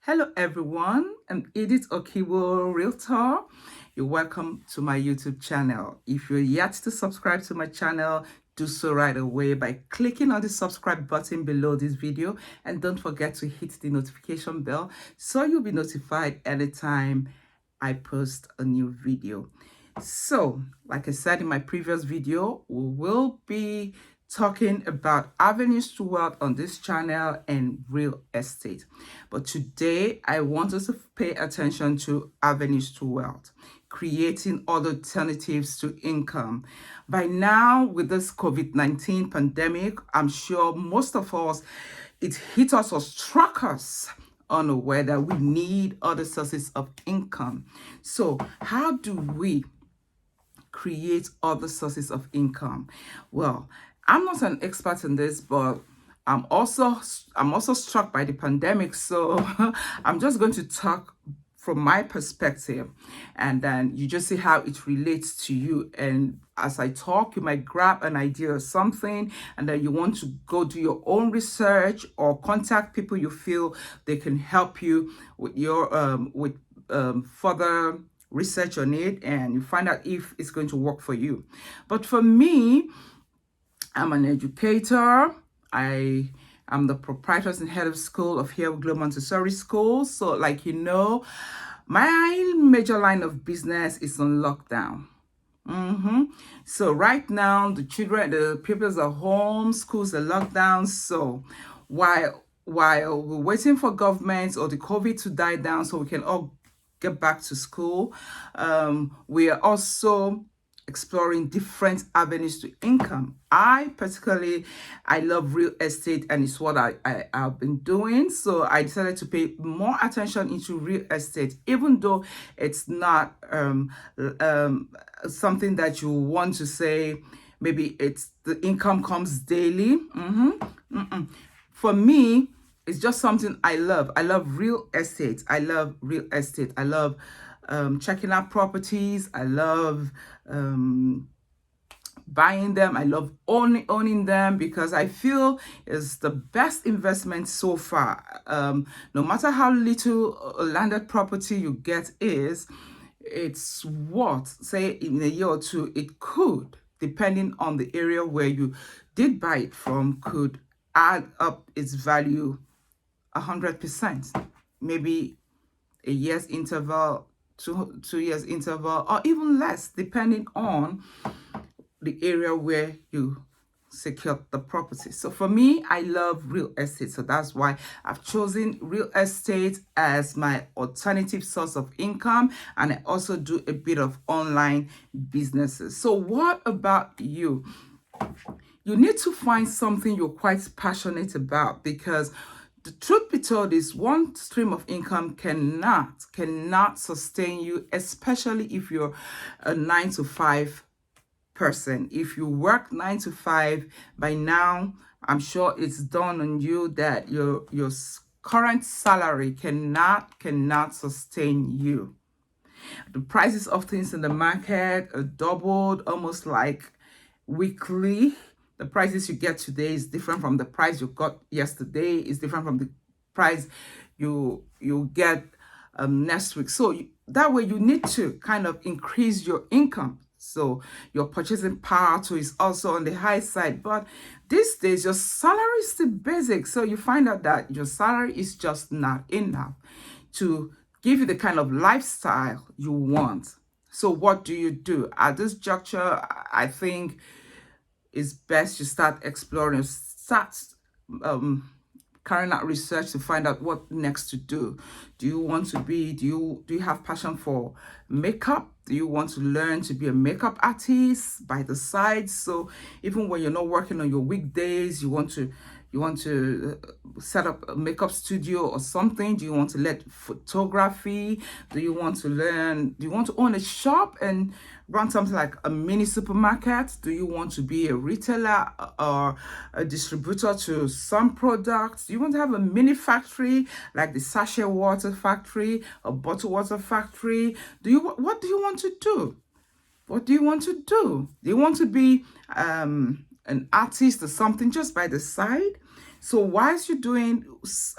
Hello everyone, I'm Edith Okiwo, Realtor. You're welcome to my YouTube channel. If you're yet to subscribe to my channel, do so right away by clicking on the subscribe button below this video, and don't forget to hit the notification bell so you'll be notified anytime I post a new video. So, like I said in my previous video, we will be talking about avenues to wealth on this channel and real estate. But today, I want us to pay attention to avenues to wealth, creating other alternatives to income. By now, with this COVID-19 pandemic, I'm sure most of us, it hit us or struck us unaware that we need other sources of income. So, how do we create other sources of income? Well, I'm not an expert in this, but I'm also struck by the pandemic, so I'm just going to talk from my perspective, and then you just see how it relates to you. And as I talk, you might grab an idea or something, and then you want to go do your own research or contact people you feel they can help you with your further research on it, and you find out if it's going to work for you. But for me, I'm an educator. I am the proprietor and head of school of Here Glow Montessori School. So, like my major line of business is on lockdown. So right now, the pupils are home, schools are locked down. So while we're waiting for government or the COVID to die down so we can all get back to school, we are also exploring different avenues to income. I love real estate, and it's what I've been doing. So I decided to pay more attention into real estate, even though it's not something that you want to say, maybe it's the income comes daily. For me, it's just something I love. I love real estate. I love real estate. I love checking out properties. I love buying them. I love owning them because I feel it's the best investment so far. No matter how little a landed property you get it's what, say in a year or two, it could, depending on the area where you did buy it from, could add up its value 100%, maybe a year's interval, two years interval, or even less, depending on the area where you secured the property. So for me, I love real estate. So that's why I've chosen real estate as my alternative source of income. And I also do a bit of online businesses. So what about you? You need to find something you're quite passionate about, because the truth be told is one stream of income cannot sustain you, especially if you're a 9 to 5 person. If you work 9 to 5, by now I'm sure it's dawned on you that your current salary cannot sustain you. The prices of things in the market are doubled almost like weekly. The prices you get today is different from the price you got yesterday, is different from the price you get next week. So that way you need to kind of increase your income, so your purchasing power too is also on the high side. But these days your salary is the basic, so you find out that your salary is just not enough to give you the kind of lifestyle you want. So what do you do at this juncture? I think it's best you start exploring, start carrying out research to find out what next to do. Do you have passion for makeup? Do you want to learn to be a makeup artist by the side? So even when you're not working on your weekdays, you want to set up a makeup studio or something? Do you want to let photography? Do you want to own a shop and run something like a mini supermarket? Do you want to be a retailer or a distributor to some products? Do you want to have a mini factory like the sachet water factory or bottled water factory? What do you want to do? What do you want to do? Do you want to be an artist or something just by the side? So whilst you're doing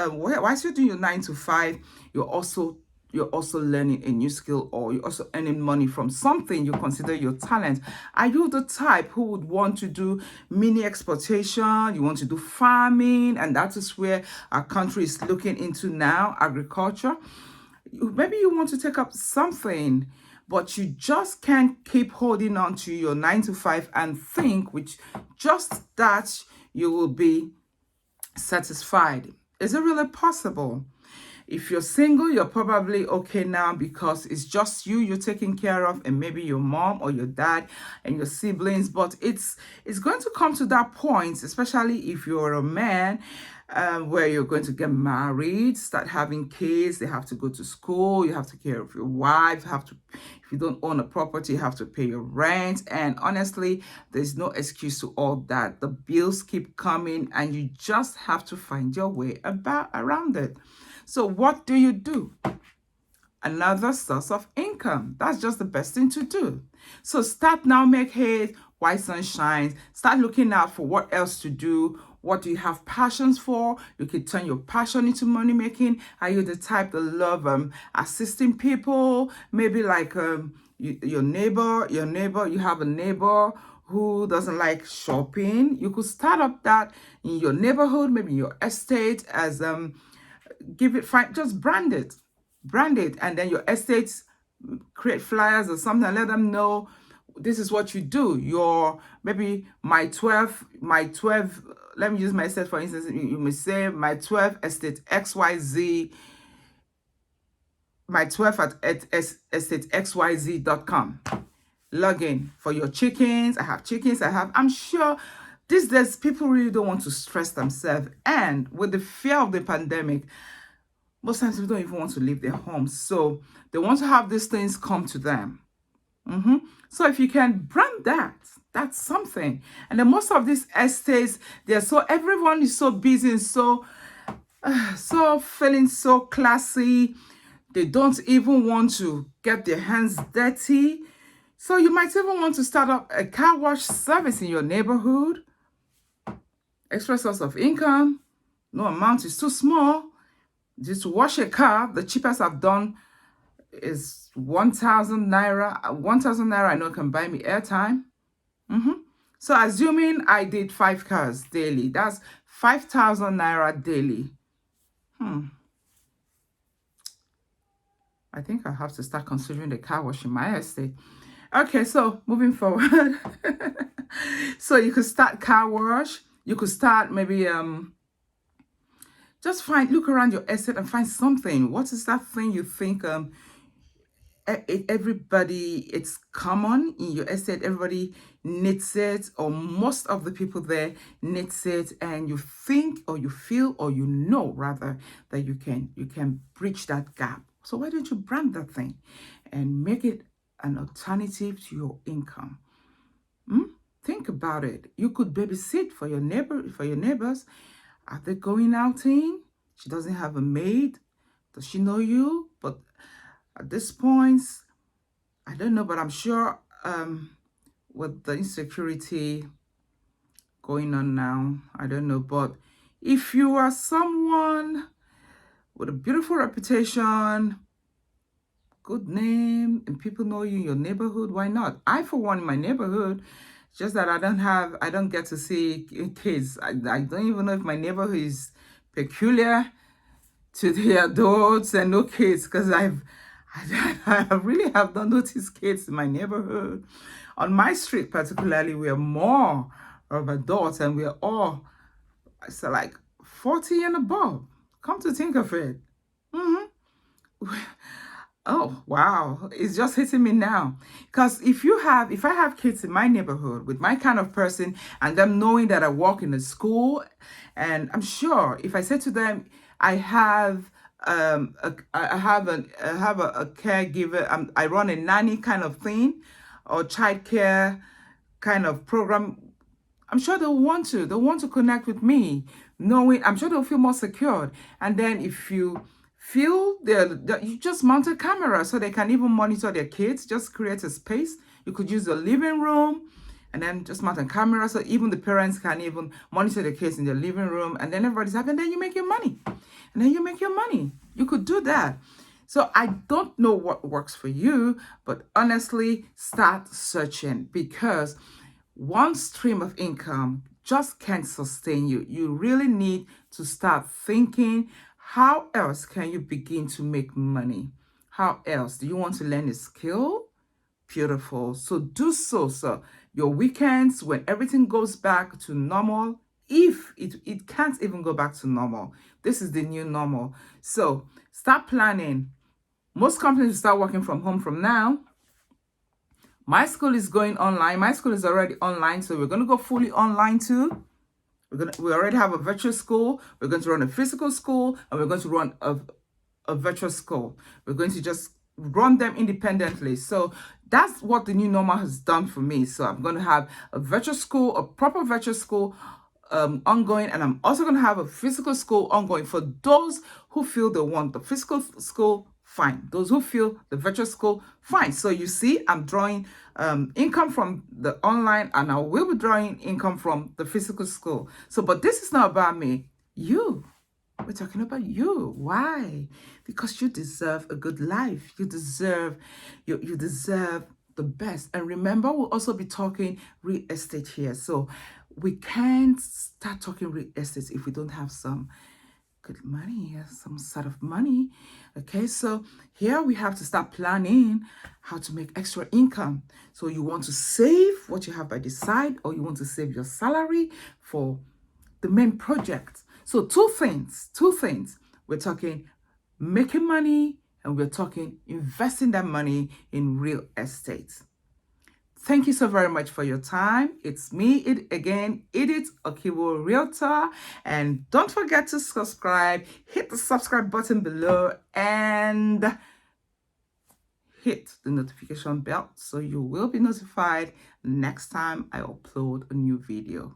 whilst you're doing your 9 to 5, you're also learning a new skill, or you're also earning money from something you consider your talent. Are you the type who would want to do mini exportation? You want to do farming, and that is where our country is looking into now, agriculture. Maybe you want to take up something, but you just can't keep holding on to your 9 to 5 and think with just that you will be satisfied. Is it really possible? If you're single, you're probably okay now because it's just you're taking care of, and maybe your mom or your dad and your siblings. But it's going to come to that point, especially if you're a man, where you're going to get married, start having kids. They have to go to school. You have to take care of your wife. You have to, if you don't own a property, you have to pay your rent. And honestly, there's no excuse to all that. The bills keep coming, and you just have to find your way around it. So what do? Another source of income. That's just the best thing to do. So start now, make hay while sun shines. Start looking out for what else to do. What do you have passions for? You can turn your passion into money making. Are you the type that love assisting people? Maybe like your neighbor, you have a neighbor who doesn't like shopping. You could start up that in your neighborhood, maybe your estate, as just brand it, and then your estates create flyers or something, let them know this is what you do. Your maybe my 12, let me use my estate for instance. You may say my 12 estate XYZ, my 12 at estate xyz.com. Log in for your chickens. I have chickens. I'm sure these days people really don't want to stress themselves, and with the fear of the pandemic, most times people don't even want to leave their homes. So they want to have these things come to them. So if you can brand that, that's something. And then most of these estates, everyone is so busy and so feeling so classy. They don't even want to get their hands dirty. So you might even want to start up a car wash service in your neighborhood. Extra source of income. No amount is too small. Just to wash a car, the cheapest I've done is 1,000 naira. 1,000 naira I know can buy me airtime. So assuming I did 5 cars daily, that's 5,000 naira daily. I think I have to start considering the car wash in my estate. Okay, so moving forward. So you could start car wash. You could start maybe just look around your estate and find something. What is that thing you think everybody, it's common in your estate, everybody needs it, or most of the people there needs it, and you think or you feel or you know rather that you can bridge that gap. So why don't you brand that thing and make it an alternative to your income? Think about it. You could babysit for your neighbors. Are they going outing? She doesn't have a maid. Does she know you? But at this point, I don't know, but I'm sure with the insecurity going on now, I don't know. But if you are someone with a beautiful reputation, good name, and people know you in your neighborhood, why not? I, for one, in my neighborhood, just that I don't get to see kids. I don't even know if my neighborhood is peculiar to the adults and no kids, because I really have not noticed kids in my neighborhood. On my street particularly, we are more of adults, and we are all like 40 and above. Come to think of it. Oh, wow. It's just hitting me now. Because if I have kids in my neighborhood with my kind of person, and them knowing that I work in a school, and I'm sure if I say to them, I have a caregiver, I run a nanny kind of thing, or childcare kind of program, I'm sure they'll want to connect with me, knowing, I'm sure they'll feel more secured. And then if you feel you just mount a camera so they can even monitor their kids. Just create a space. You could use the living room, and then just mount a camera so even the parents can even monitor the kids in their living room, and then everybody's happy, and then you make your money. And then you make your money. You could do that. So I don't know what works for you, but honestly, start searching, because one stream of income just can't sustain you. You really need to start thinking, how else can you begin to make money? How else? Do you want to learn a skill? Beautiful. So do so. So your weekends, when everything goes back to normal, if it can't even go back to normal, this is the new normal. So start planning. Most companies start working from home from now. My school is going online. My school is already online, so we're going to go fully online too. We already have a virtual school. We're going to run a physical school, and we're going to run a virtual school. We're going to just run them independently. So that's what the new normal has done for me. So I'm going to have a virtual school, a proper virtual school ongoing, and I'm also going to have a physical school ongoing for those who feel they want the physical school. Fine. Those who feel the virtual school, fine. So you see, I'm drawing income from the online, and I will be drawing income from the physical school. So, but this is not about me. You. We're talking about you. Why? Because you deserve a good life. You deserve the best. And remember, we'll also be talking real estate here. So we can't start talking real estate if we don't have some good money, some sort of money. Okay, so here we have to start planning how to make extra income. So you want to save what you have by the side, or you want to save your salary for the main project. So two things. We're talking making money, and we're talking investing that money in real estate. Thank you so very much for your time. It's me, Edith Okiwo, Realtor. And don't forget to subscribe. Hit the subscribe button below and hit the notification bell so you will be notified next time I upload a new video.